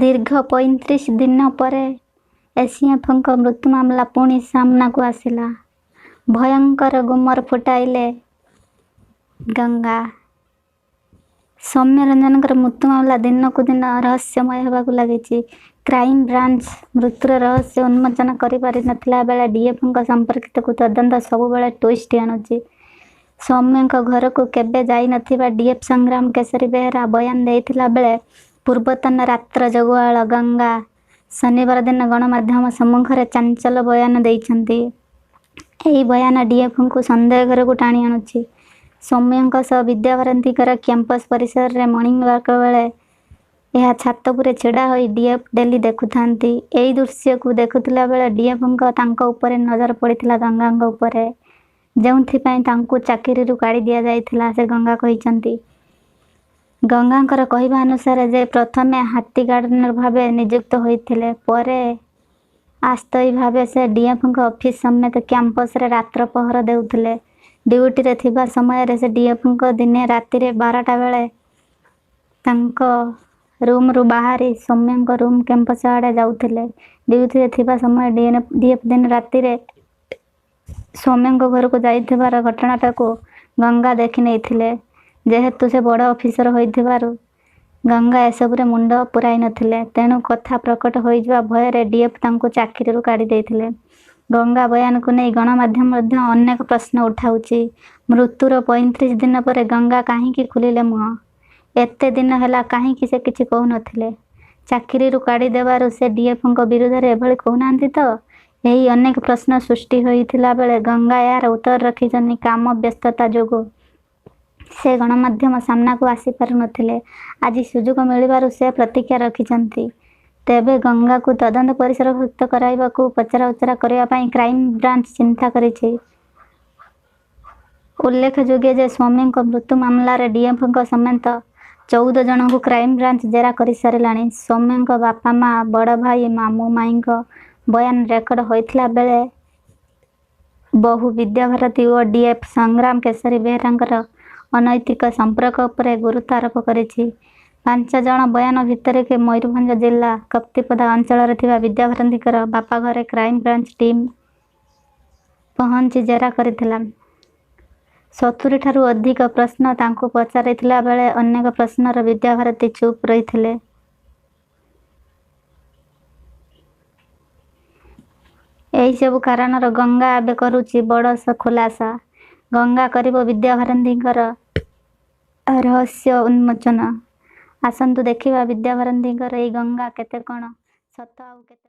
दीर्घ 35 दिन पर एसीएफଙ୍କ मृत्यु मामला पुणी सामना को आसिला। भयंकर गुमर फुटाइले गंगा। सौम्यरंजन मृत्यु मामला दिन को दिन रहस्यमय होगा लगी। क्राइम ब्रांच मृत्युर रहस्य उन्मोचन कर बेले डीएफ संपर्कित को तदंत सब बेले ट्विस्ट आणुची। सौम्य घर को केबे जाई नथिबा डीएफ संग्राम केसरी बेहरा बयान देइथिला बेले पूर्वतन रात्र जगुआल गंगा शनिवार दिन गणमाध्यम सम्मुखें चांचल बयान देइछंती। एही बयान डीएफ को संदेह घर को टाणी आणुची। सौम्य सह विद्याभारतीकर कैंपस परिसर रे मॉर्निंग वॉक बेले यह छातपुरे छिड़ा होई डीएफ डेली देखुथांती। एही दृश्य को देखुथिला बेले डीएफ तांको उपरे नजर पड़िथिला गंगा उपरे, जेउथिपाई तांको चाकरीरू काढ़ी दिया जाइथिला से गंगा कहिसंती। गंगांकर कहवा अनुसार जे प्रथमे हाथी गार्डनर भावे नियुक्त होइथिले, परे अस्थायी भावे से डीएफ ऑफिस समेत कैंपस रे रात्र पहर देउथिले। ड्यूटी रे थिबा समय रे से डीएफ दिने राति रे 12टा बेले तांको रूम रु बाहरी सौम्य रूम कैंपस आड़े जाउथिले। ड्यूटी रे थिबा समय डीएफ दिन राति रे सौम्य घर को जाइथिबार घटनाटा को गंगा देखि नैथिले। जेहेतु से बड़ ऑफिसर होइथिबारु गंगा एसबुरे मुंड पुराई नथिले, तेणु कथा प्रकट हो जावा भय डीएफ तांको चाकरीरू काढ़ी देइथिले। गंगा बयान को नहीं गणमाध्यम अनेक प्रश्न उठाउची। मृत्युर 35 दिन पर गंगा कहीं खुलिले मुह? एते दिन है कहीं से किसी कहू नथिले? चाकरीरू काढ़ी देवारु से डीएफ विरुद्ध एभली कहूनांती तो? यही अनेक प्रश्न सृष्टि होइथिला बेले गंगा यार उत्तर रखिछन्नी काम व्यस्तता जोगु से गणमाध्यम सामना को आसी पारु नथिले। आज सुजोग मिलिबारु से प्रतिज्ञा रखिछन्ती। तेबे गंगा को तदंत परिसरभुक्त कराइबाकू पचरा उचरा करिया पई क्राइम ब्रांच चिंता करिछि। उल्लेखयोग्य जे स्वामी मृत्यु मामला रे डीएफ समेत 14 जन को क्राइम ब्रांच जेरा कर सारिलाणी। सौम्य बापा माँ, बड़ भाई, मामू माई बयान रेकर्ड होइथिला बेले बहु विद्याभारती और डीएफ संग्राम केसरी बेहरा अनैतिक संपर्क उपरे गुरुत्व आरोप करिछि। 5 जन बयान भितर के मयूरभंज जिला कप्तिपदा अंचल विद्याभारतीकर बापा घरे क्राइम ब्रांच टीम पहुंची जेरा करिथिला। 70 ठारू अधिक प्रश्न तांको पचारिथिला बेले अनेक प्रश्नर विद्याभारती चुप रहिथिले। यही सब कारण गंगा आबे करुची बड़ खुलासा। गंगा करिबो विद्याभारतीकर रहस्य उन्मोचन। आसंतु देखिबा विद्याभारतीकर एई गंगा केते कण सत आउ केते